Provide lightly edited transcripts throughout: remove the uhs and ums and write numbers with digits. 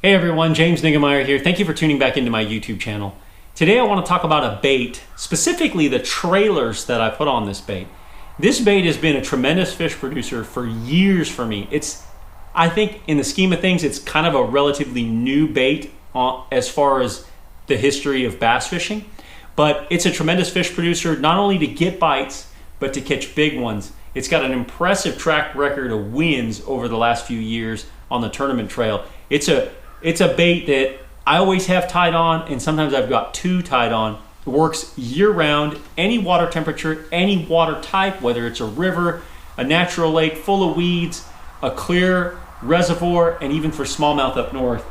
Hey everyone, James Niggemeyer here. Thank you for tuning back into my YouTube channel. Today I want to talk about a bait, specifically the trailers that I put on this bait. This bait has been a tremendous fish producer for years for me. I think in the scheme of things, it's kind of a relatively new bait as far as the history of bass fishing, but it's a tremendous fish producer, not only to get bites, but to catch big ones. It's got an impressive track record of wins over the last few years on the tournament trail. It's a bait that I always have tied on, and sometimes I've got two tied on. It works year-round, any water temperature, any water type, whether it's a river, a natural lake full of weeds, a clear reservoir, and even for smallmouth up north.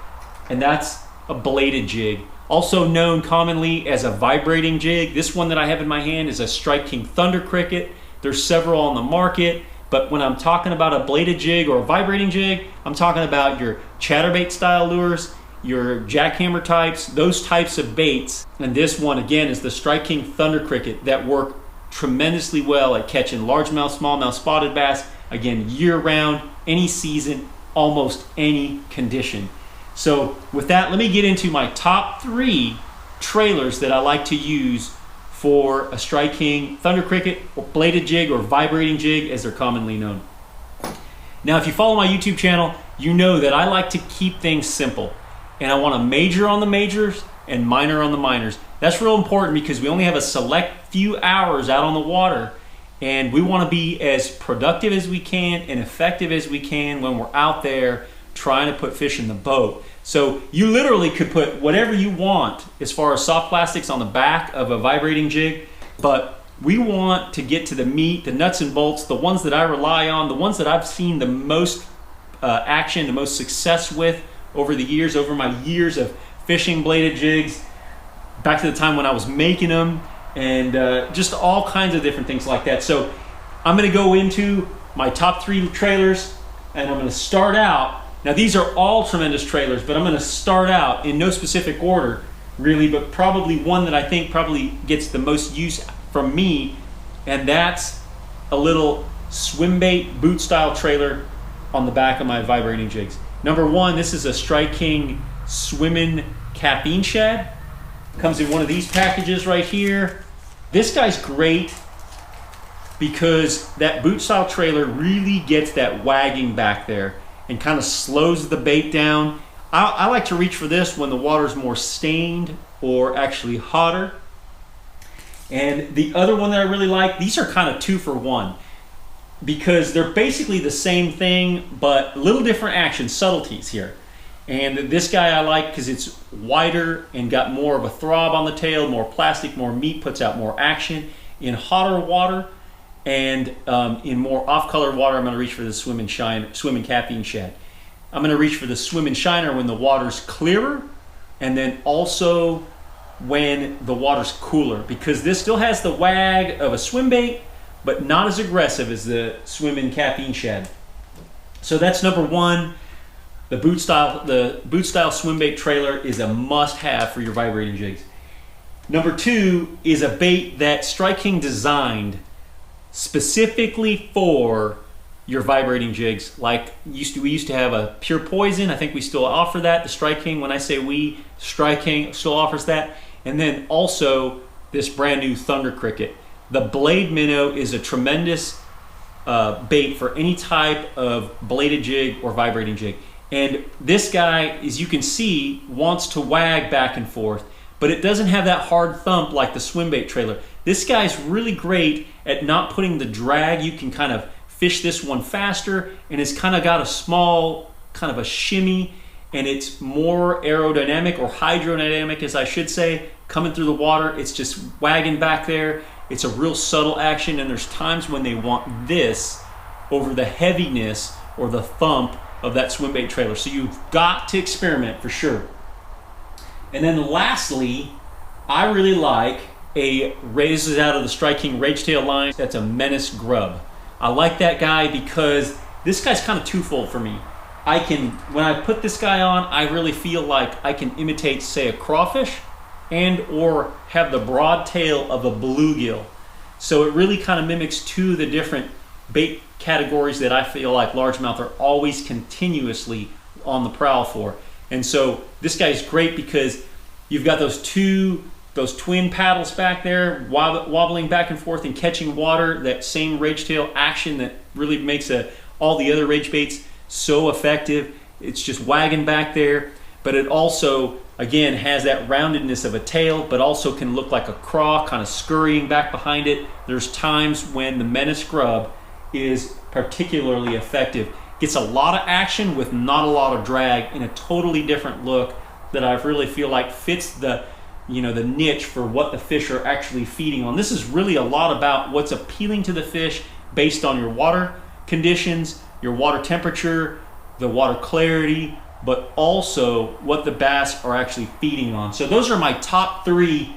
And that's a bladed jig, also known commonly as a vibrating jig. This one that I have in my hand is a Strike King Thunder Cricket. There's several on the market. But when I'm talking about a bladed jig or a vibrating jig, I'm talking about your chatterbait style lures, your jackhammer types, those types of baits. And this one, again, is the Strike King Thunder Cricket that work tremendously well at catching largemouth, smallmouth, spotted bass, again, year-round, any season, almost any condition. So with that, let me get into my top 3 trailers that I like to use for a Strike King Thunder Cricket, or bladed jig, or vibrating jig as they're commonly known. Now, if you follow my YouTube channel, you know that I like to keep things simple, and I want to major on the majors and minor on the minors. That's real important because we only have a select few hours out on the water, and we want to be as productive as we can and effective as we can when we're out there trying to put fish in the boat. So you literally could put whatever you want as far as soft plastics on the back of a vibrating jig, but we want to get to the meat, the nuts and bolts, the ones that I rely on, the ones that I've seen the most action, the most success with over the years, over my years of fishing bladed jigs, back to the time when I was making them, and just all kinds of different things like that. So I'm going to go into my top 3 trailers, and I'm going to start out. Now, these are all tremendous trailers, but I'm going to start out in no specific order, really, but probably one that I think probably gets the most use from me, and that's a little swim bait boot style trailer on the back of my vibrating jigs. Number 1, this is a Strike King Swimmin' Caffeine Shad. Comes in one of these packages right here. This guy's great because that boot style trailer really gets that wagging back there and kind of slows the bait down. I like to reach for this when the water's more stained or actually hotter. And the other one that I really like, these are kind of 2 for 1 because they're basically the same thing, but a little different action, subtleties here. And this guy I like because it's wider and got more of a throb on the tail, more plastic, more meat, puts out more action. In hotter water, and in more off-color water, I'm going to reach for the Swimmin' Caffeine Shad. I'm going to reach for the Swimmin' Shiner when the water's clearer, and then also when the water's cooler, because this still has the wag of a swim bait, but not as aggressive as the Swimmin' Caffeine Shad. So that's number 1. The boot style swim bait trailer is a must-have for your vibrating jigs. Number 2 is a bait that Strike King designed specifically for your vibrating jigs. Like we used to have a Pure Poison. I think we still offer that. The Strike King, when I say we, Strike King still offers that. And then also this brand new Thunder Cricket. The Blade Minnow is a tremendous bait for any type of bladed jig or vibrating jig. And this guy, as you can see, wants to wag back and forth, but it doesn't have that hard thump like the swim bait trailer. This guy's really great at not putting the drag. You can kind of fish this one faster, and it's kind of got a small kind of a shimmy, and it's more aerodynamic or hydrodynamic, as I should say, coming through the water. It's just wagging back there. It's a real subtle action, and there's times when they want this over the heaviness or the thump of that swim bait trailer. So you've got to experiment for sure. And then lastly, I really like this is out of the Strike King Rage Tail line. That's a Menace Grub. I like that guy because this guy's kind of twofold for me. When I put this guy on, I really feel like I can imitate, say, a crawfish and or have the broad tail of a bluegill. So it really kind of mimics 2 of the different bait categories that I feel like largemouth are always continuously on the prowl for. And so this guy's great because you've got those twin paddles back there wobbling back and forth and catching water, that same rage tail action that really makes all the other rage baits so effective. It's just wagging back there, but it also, again, has that roundedness of a tail, but also can look like a craw kind of scurrying back behind it. There's times when the Menace Grub is particularly effective. Gets a lot of action with not a lot of drag in a totally different look that I really feel like fits the niche for what the fish are actually feeding on. This is really a lot about what's appealing to the fish based on your water conditions, your water temperature, the water clarity, but also what the bass are actually feeding on. So those are my top 3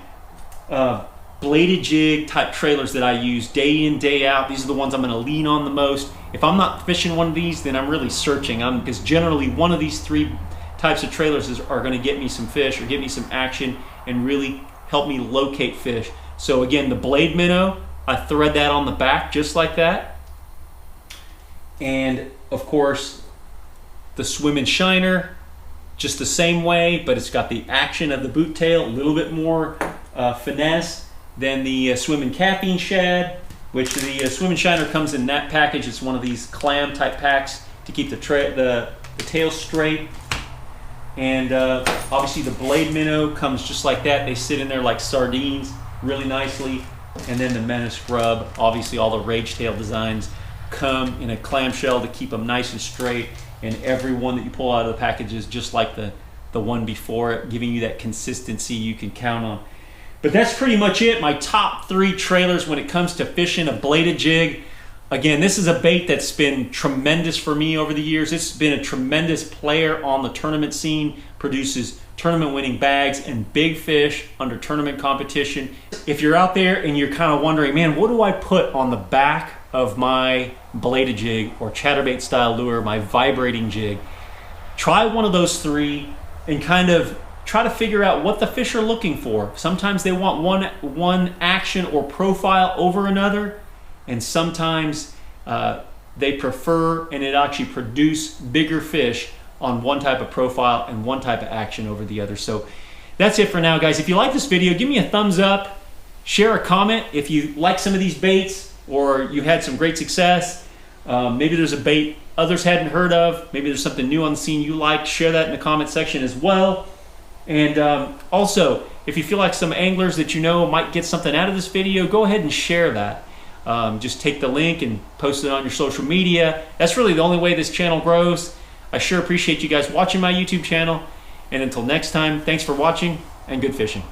bladed jig type trailers that I use day in, day out. These are the ones I'm going to lean on the most. If I'm not fishing one of these, then I'm really searching. Because generally one of these 3 types of trailers are going to get me some fish or get me some action and really help me locate fish. So again, the blade minnow, I thread that on the back just like that. And of course, the swimming shiner, just the same way, but it's got the action of the boot tail, a little bit more finesse than the swimming caffeine shad, which the swimming shiner comes in that package. It's one of these clam type packs to keep the tail straight. And obviously the blade minnow comes just like that. They sit in there like sardines really nicely. And then the Menace Grub, obviously all the rage tail designs come in a clamshell to keep them nice and straight. And every one that you pull out of the package is just like the one before it, giving you that consistency you can count on. But that's pretty much it. My top 3 trailers when it comes to fishing a bladed jig. Again, this is a bait that's been tremendous for me over the years. It's been a tremendous player on the tournament scene, produces tournament winning bags and big fish under tournament competition. If you're out there and you're kind of wondering, man, what do I put on the back of my bladed jig or chatterbait style lure, my vibrating jig? Try one of those 3 and kind of try to figure out what the fish are looking for. Sometimes they want one action or profile over another, and sometimes they prefer and it actually produce bigger fish on one type of profile and one type of action over the other. So that's it for now, guys. If you like this video, give me a thumbs up, share a comment if you like some of these baits or you had some great success. Maybe there's a bait others hadn't heard of. Maybe there's something new on the scene you like. Share that in the comment section as well. And also, if you feel like some anglers that you know might get something out of this video, go ahead and share that. Just take the link and post it on your social media. That's really the only way this channel grows. I sure appreciate you guys watching my YouTube channel. And until next time, thanks for watching and good fishing.